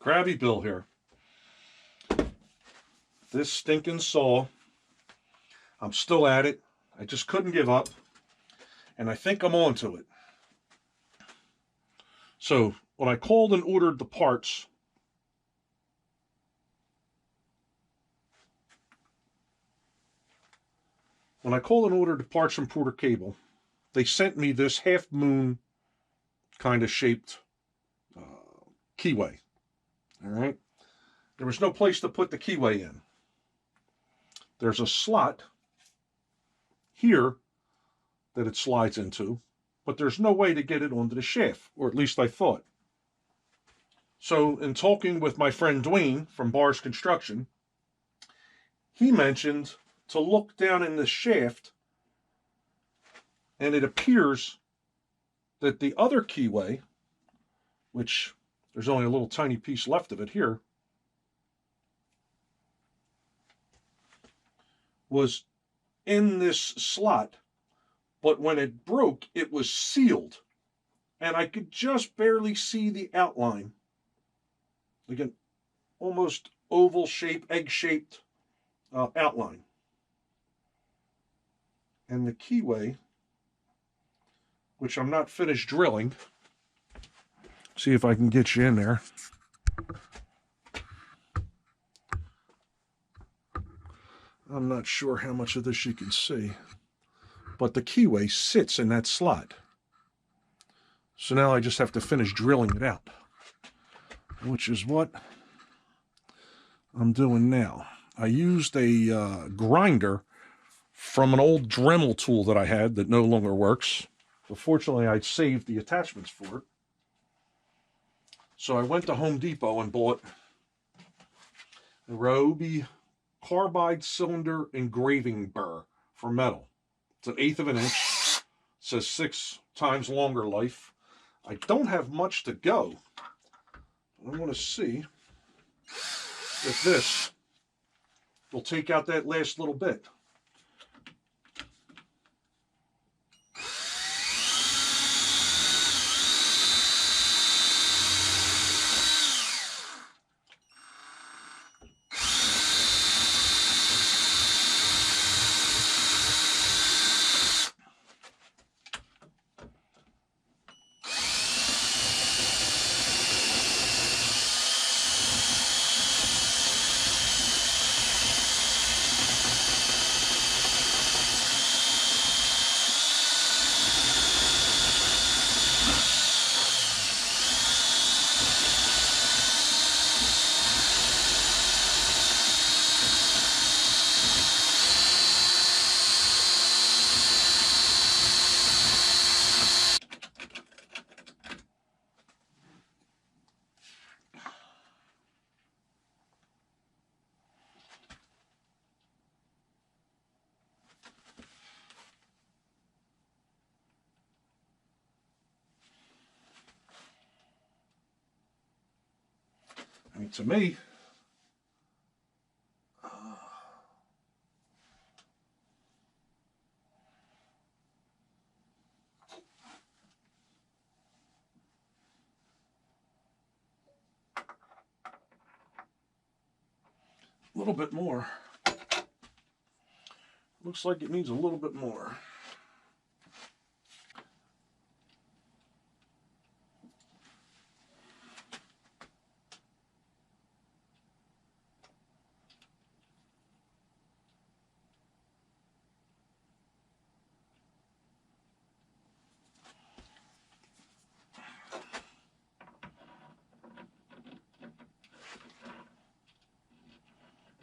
Crabby Bill here. This stinking saw, I'm still at it. I just couldn't give up, and I think I'm on to it. So when I called and ordered the parts, from Porter Cable, they sent me this half moon kind of shaped keyway. All right. There was no place to put the keyway in. There's a slot here that it slides into, but there's no way to get it onto the shaft, or at least I thought. So in talking with my friend Dwayne from Bars Construction, he mentioned to look down in the shaft, and it appears that the other keyway, which there's only a little tiny piece left of it here, was in this slot, but when it broke, it was sealed, and I could just barely see the outline, like an almost oval shape, egg-shaped outline. And the keyway, which I'm not finished drilling, see if I can get you in there. I'm not sure how much of this you can see, but the keyway sits in that slot. So now I just have to finish drilling it out, which is what I'm doing now. I used a grinder from an old Dremel tool that I had that no longer works. But fortunately, I'd saved the attachments for it. So I went to Home Depot and bought a Ryobi carbide cylinder engraving burr for metal. It's 1/8 of an inch. It says 6 times longer life. I don't have much to go. I want to see if this will take out that last little bit. I mean, to me, a little bit more. Looks like it needs a little bit more.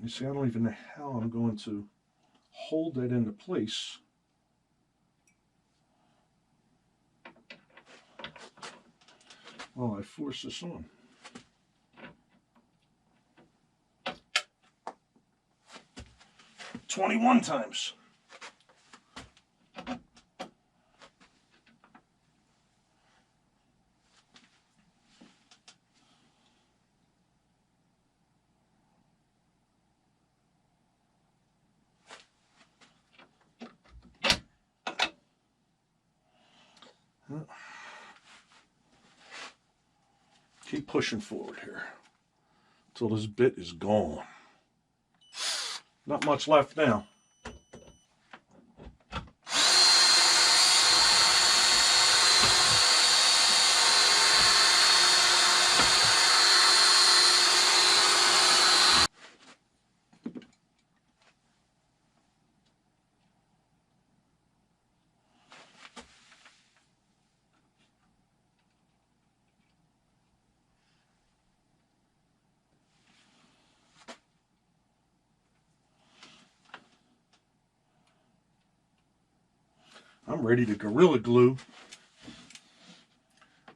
You see, I don't even know how I'm going to hold it into place. While I force this on. "21 times. Keep pushing forward here. till this bit is gone. Not much left now. I'm ready to Gorilla Glue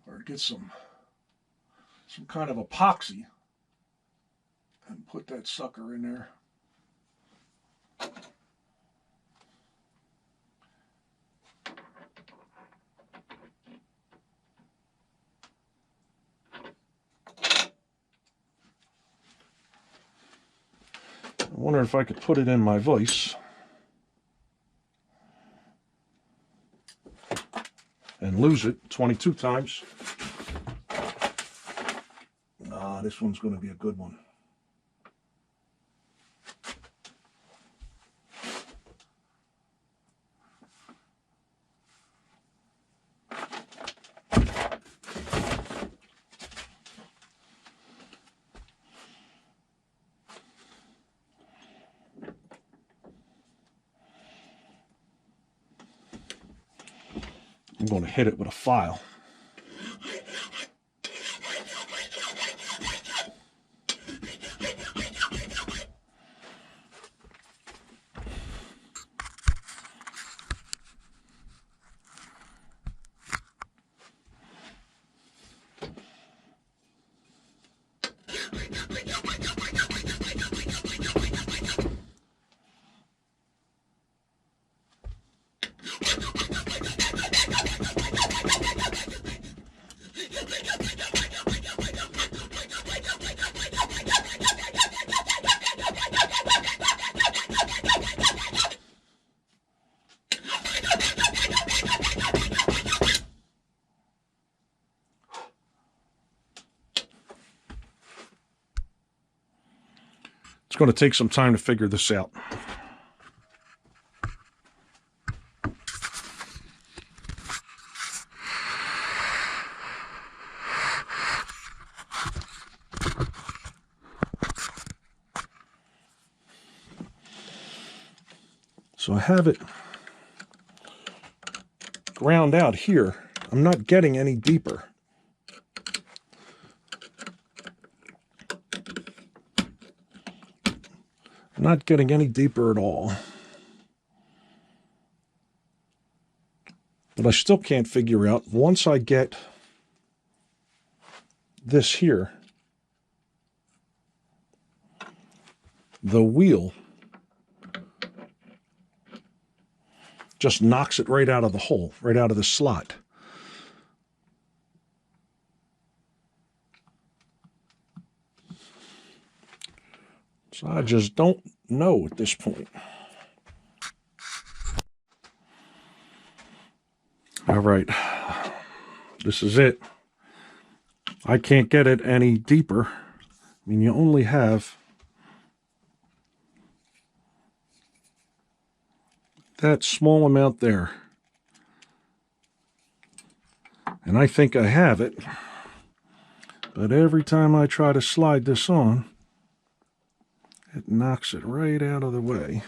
or get some kind of epoxy and put that sucker in there. I wonder if I could put it in my vise and lose it 22 times. This one's going to be a good one. I'm going to hit it with a file. It's going to take some time to figure this out. So I have it ground out here. I'm not getting any deeper. Not getting any deeper at all. But I still can't figure out, once I get this here, the wheel just knocks it right out of the hole, right out of the slot. So I just don't know at this point. All right, this is it. I can't get it any deeper. I mean, you only have that small amount there. And I think I have it. But every time I try to slide this on, it knocks it right out of the way.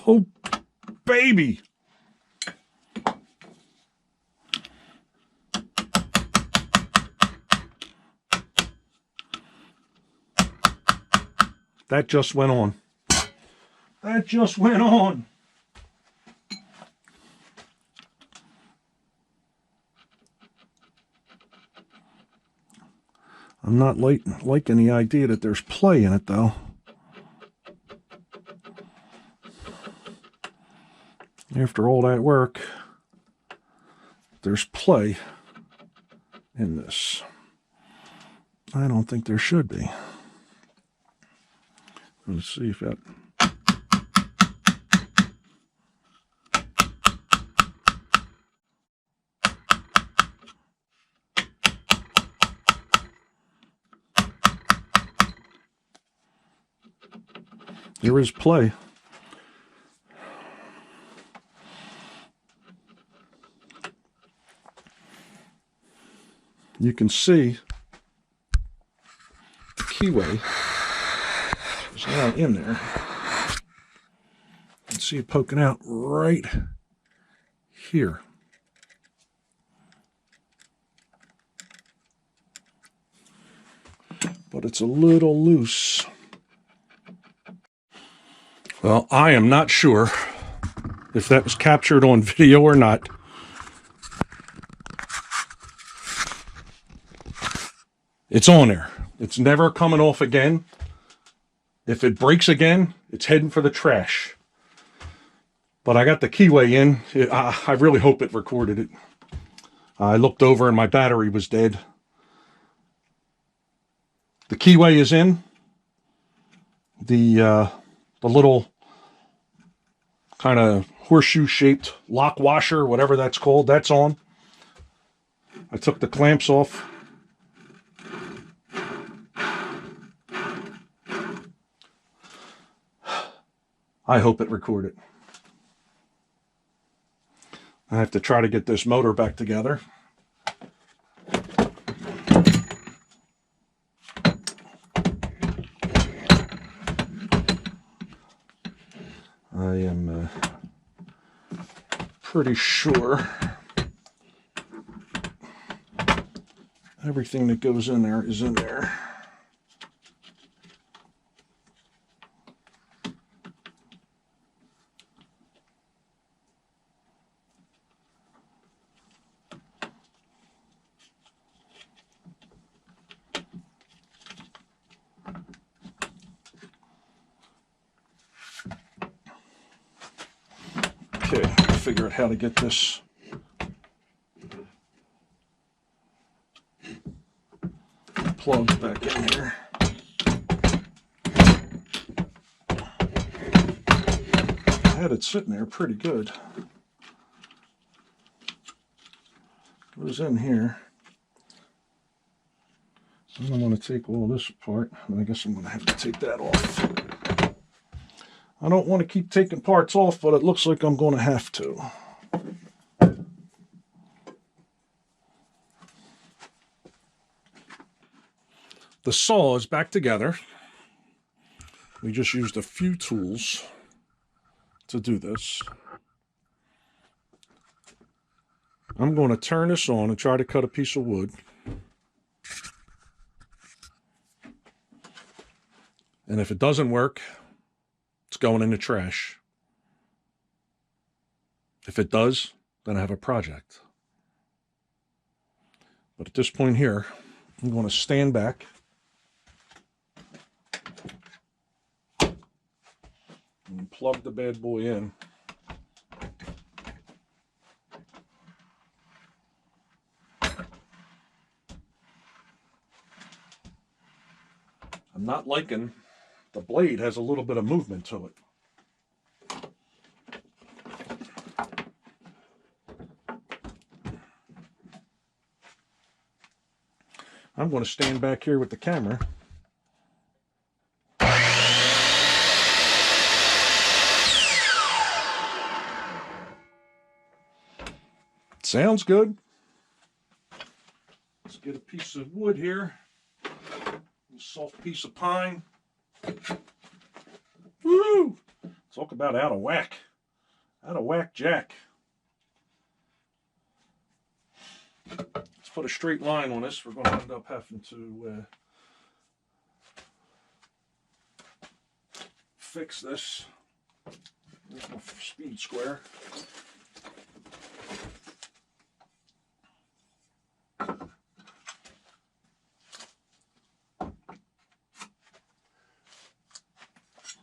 Oh, baby! That just went on. That just went on. I'm not liking the idea that there's play in it, though. After all that work, there's play in this. I don't think there should be. Let's see if that... there is play. You can see the keyway is now in there. You can see it poking out right here. But it's a little loose. Well, I am not sure if that was captured on video or not. It's on there. It's never coming off again. If it breaks again, it's heading for the trash. But I got the keyway in. I really hope it recorded it. I looked over and my battery was dead. The keyway is in. The little kind of horseshoe-shaped lock washer, whatever that's called, that's on. I took the clamps off. I hope it recorded. I have to try to get this motor back together. I am pretty sure everything that goes in there is in there. Okay, I'll figure out how to get this plugged back in here. I had it sitting there pretty good. Goes in here. I don't want to take all this apart. I guess I'm going to have to take that off. I don't want to keep taking parts off, but it looks like I'm going to have to. The saw is back together. We just used a few tools to do this. I'm going to turn this on and try to cut a piece of wood. And if it doesn't work, it's going in the trash. If it does, then I have a project. But at this point here, I'm going to stand back and plug the bad boy in. I'm not liking the blade has a little bit of movement to it. I'm going to stand back here with the camera. Sounds good. Let's get a piece of wood here. A soft piece of pine. Woo! Talk about out of whack. Out of whack, Jack. Let's put a straight line on this. We're going to end up having to fix this. There's my speed square.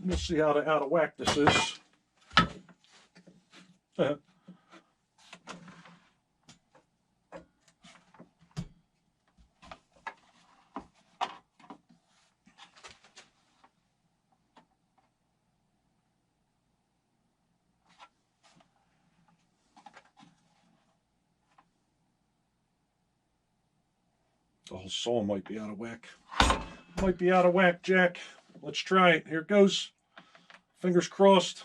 We'll see how out of whack this is. The whole saw might be out of whack. Might be out of whack, Jack. Let's try it. Here it goes. Fingers crossed.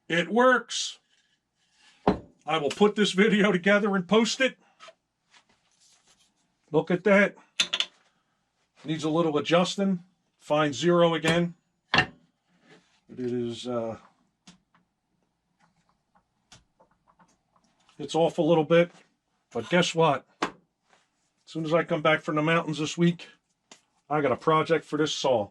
It works. I will put this video together and post it. Look at that. Needs a little adjusting. Find 0 again. It is, it's off a little bit. But guess what? As soon as I come back from the mountains this week, I got a project for this saw.